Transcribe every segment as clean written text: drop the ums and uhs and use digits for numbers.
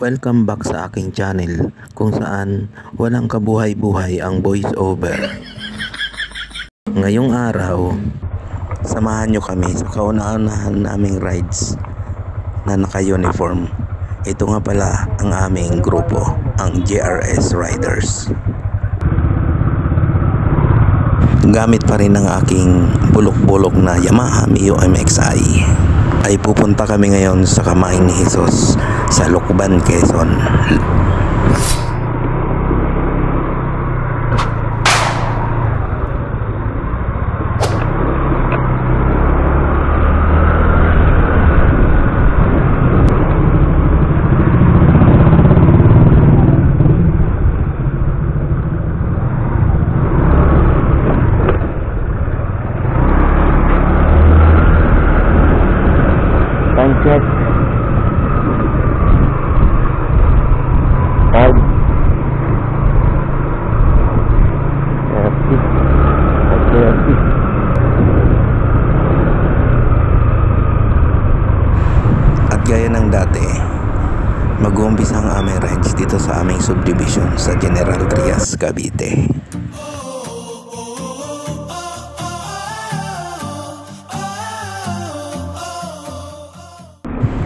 Welcome back sa aking channel kung saan walang kabuhay-buhay ang voice over. Ngayong araw, samahan nyo kami sa kauna-unahan naming rides na naka-uniform. Ito nga pala ang aming grupo, ang JRS Riders. Gamit pa rin ang aking bulok-bulok na Yamaha Mio MXi. Ay pupunta kami ngayon sa Kamay ni Jesus sa Lucban, Quezon. Check. At gaya ng dati, mag-uumpisa ang aming rides dito sa aming subdivision sa General Trias, Cavite.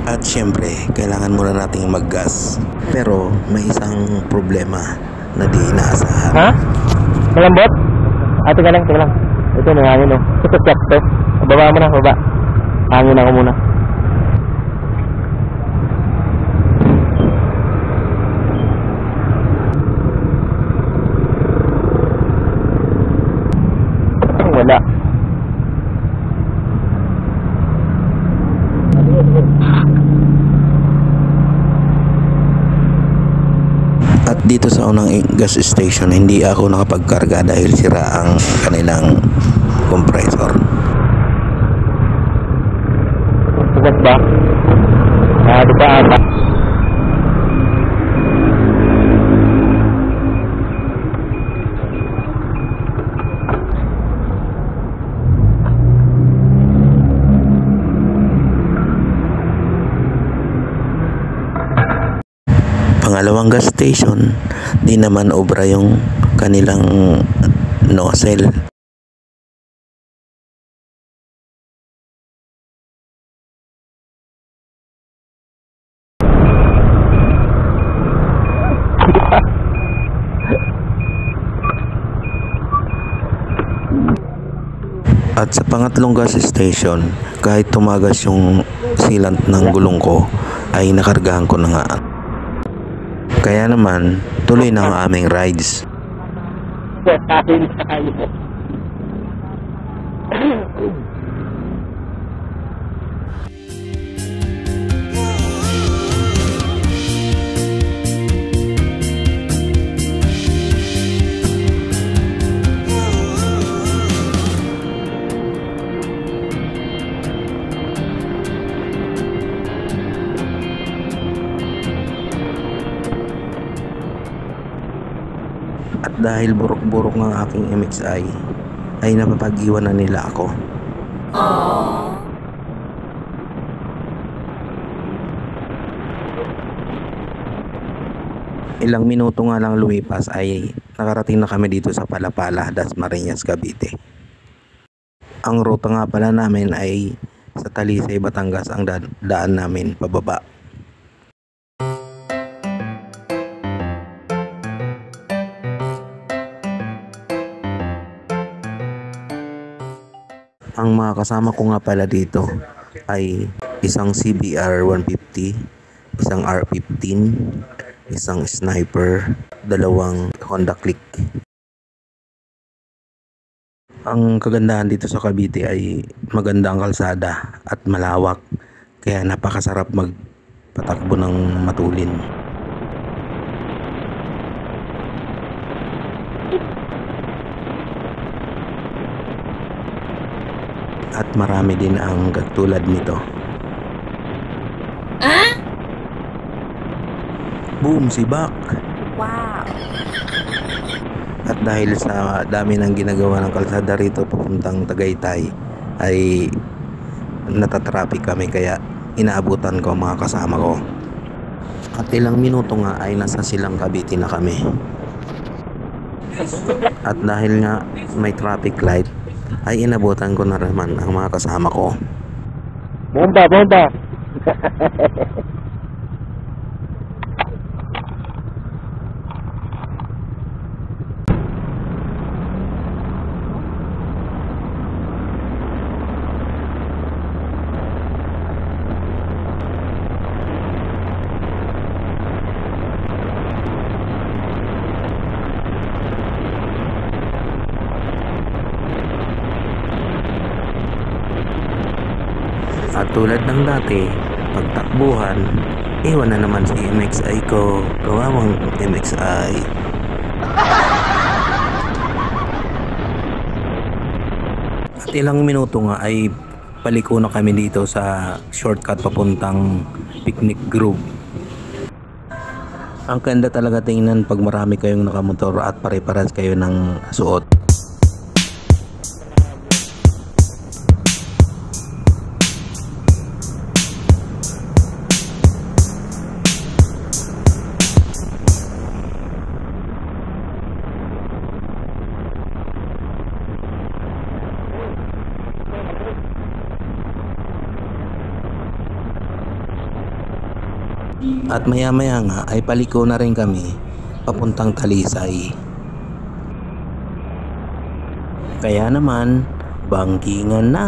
At syempre, kailangan muna nating mag-gas. Pero may isang problema na di inaasahan. Ha? Malambot? Teka lang. Ito na hangin o. Tutok to. Baba mo na, baba. Hangin ako muna. Wala. At dito sa unang gas station, hindi ako nakapagkarga dahil sira ang kanilang compressor. Tugat ba? Ito pa ata. Pangalawang gas station, di naman obra yung kanilang nozzle. At sa pangatlong gas station, kahit tumagas yung sealant ng gulong ko, ay nakargahan ko na nga. Kaya naman, tuloy na ang aming rides. At dahil burok-burok ng aking MXi, ay napapag-iwan na nila ako. Ilang minuto nga lang lumipas ay nakarating na kami dito sa Palapala, Dasmariñas, Cavite. Ang ruta nga pala namin ay sa Talisay, Batangas ang daan namin pababa. Ang mga kasama ko nga pala dito ay isang CBR 150, isang R15, isang Sniper, dalawang Honda Click. Ang kagandahan dito sa Cavite ay magandang kalsada at malawak, kaya napakasarap magpatakbo ng matulin. At marami din ang katulad nito. Boom, sibak! Wow! At dahil sa dami ng ginagawa ng kalsada rito papuntang Tagaytay, ay natatraffic kami, kaya inaabutan ko ang mga kasama ko. At At ilang minuto nga ay nasa Silang Cavite na kami. At dahil nga may traffic light, ay inabutan ko na naman ang mga kasama ko. Bomba, bomba! At tulad ng dati, pagtakbuhan, iwan na naman si MXI ko. Kawawang MXI. At ilang minuto nga ay paliko na kami dito sa shortcut papuntang picnic group. Ang ganda talaga tingnan pag marami kayong nakamotor at pare-pares kayo ng suot. At maya-maya nga ay paliko na rin kami papuntang Talisay. Kaya naman, bangkingan na!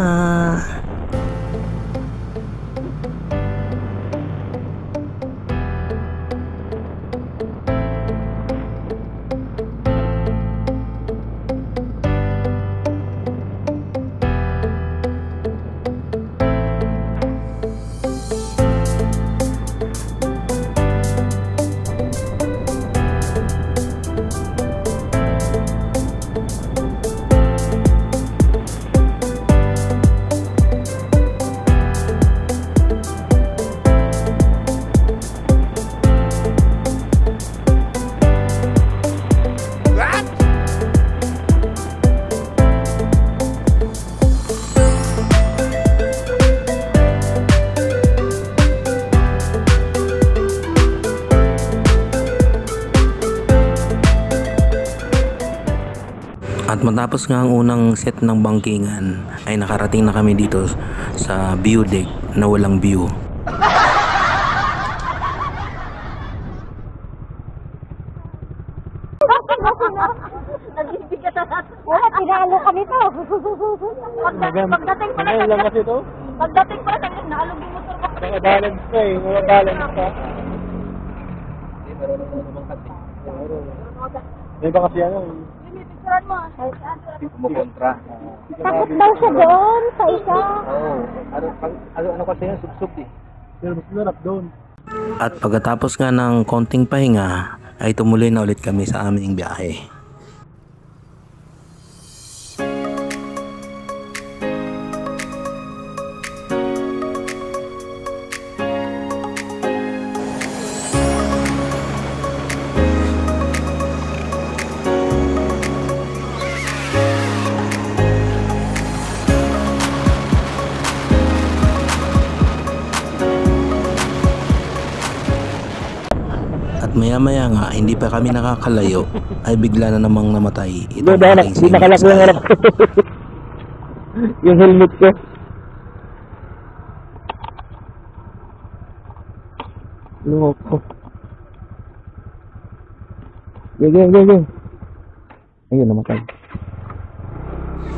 At matapos nga ang unang set ng bangkingan ay nakarating na kami dito sa view deck na walang view. Wala, tinalo kami to. Pagdating pa lang kasi to. Pagdating pa lang, naalog yung motor ko. Nakabalance ka eh, nakabalance ka. May ba kasi ano? Picturean mo. Kumukontra. Takot daw siya doon sa isa. Oo. Ano kasi yan, sub-sub eh. Pero mas narap doon. At pagkatapos nga ng konting pahinga ay tumuloy na ulit kami sa aming biyahe. At maya-maya nga, hindi pa kami nakakalayo, ay bigla na namang namatay itong aking si nakalak yung harap ko. Yung helmet ko. Loko. Go. Ayun, namatay.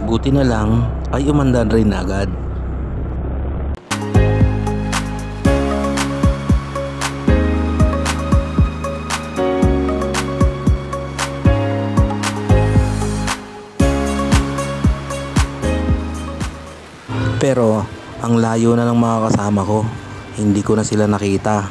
Buti na lang, ay umandan rin agad. Pero ang layo na ng mga kasama ko, hindi ko na sila nakita.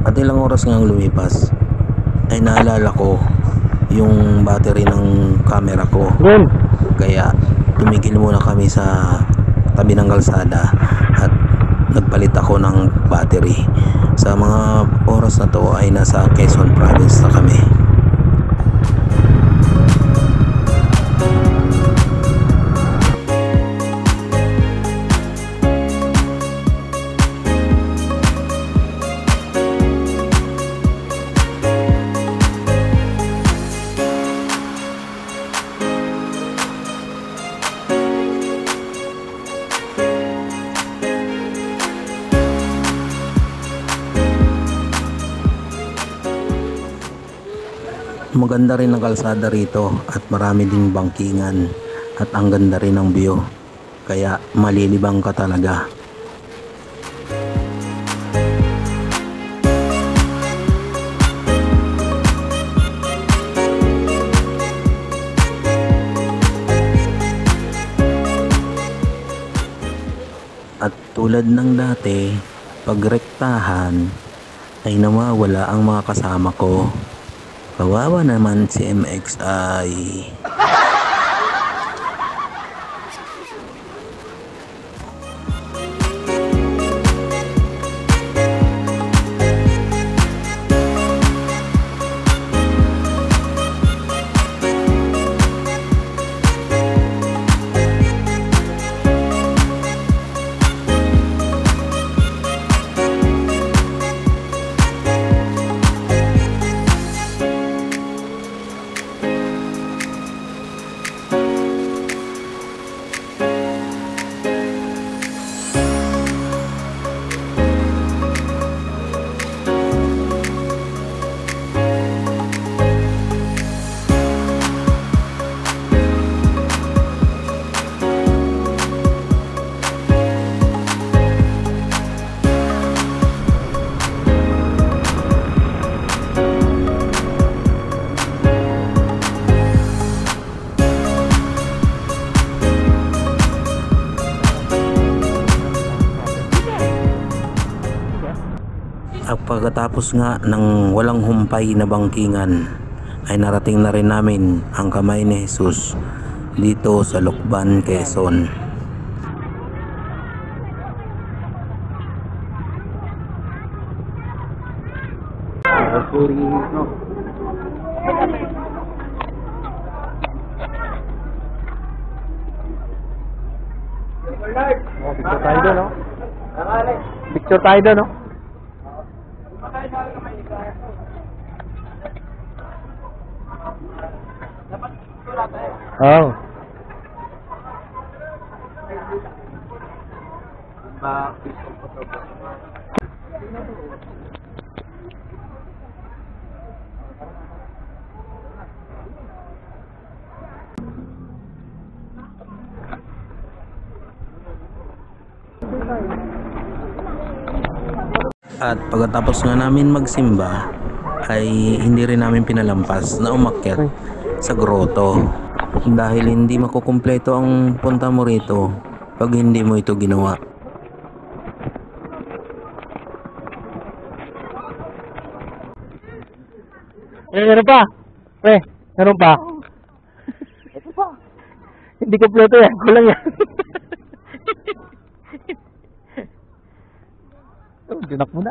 At ilang oras nga ang lumipas, ay naalala ko yung battery ng camera ko. Kaya tumigil muna kami sa tabi ng kalsada at nagpalit ako ng battery. Sa mga oras na to ay nasa Quezon Province na kami. Maganda rin ang kalsada rito at marami ding bangkingan at ang ganda rin ng view, kaya malilibang ka talaga. At tulad ng dati, pagrektahan ay nawawala ang mga kasama ko. Kawawa naman si MXI. At pagkatapos nga ng walang humpay na bangkingan ay narating na rin namin ang Kamay ni Jesus dito sa Lucban, Quezon. Picture tayo doon, no? Picture tayo doon, no? Oh. At pagkatapos nga namin magsimba ay hindi rin namin pinalampas na umakyat sa grotto dahil hindi makukumpleto ang punta mo rito pag hindi mo ito ginawa. Meron pa? Meron pa? Ito pa. Hindi kompleto yan. Kulang yan. Oh, dinak mo na.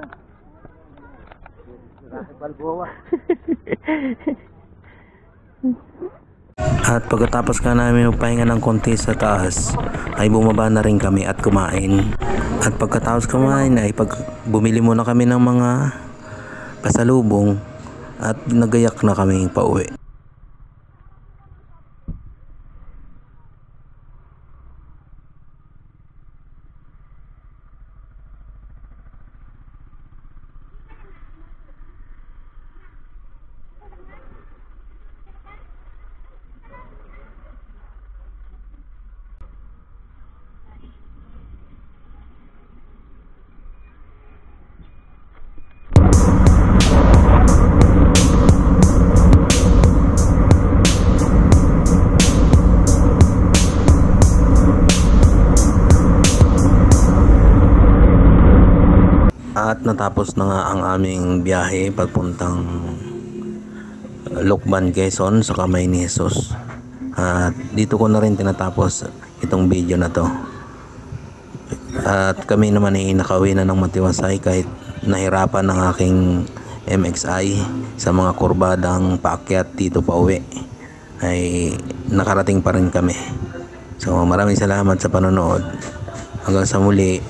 At pagkatapos ka namin magpahinga ng konti sa taas ay bumaba na rin kami at kumain. At pagkatapos kumain ay bumili muna kami ng mga pasalubong at nagayak na kami pauwi. At natapos na nga ang aming biyahe papuntang Lucban, Quezon sa Kamay ni Jesus. At dito ko na rin tinatapos itong video na to. At kami naman ay nakauwi na ng matiwasay kahit nahirapan ng aking MXI sa mga kurbadang paakyat dito pa uwi, ay nakarating pa rin kami. So maraming salamat sa panonood. Hanggang sa muli.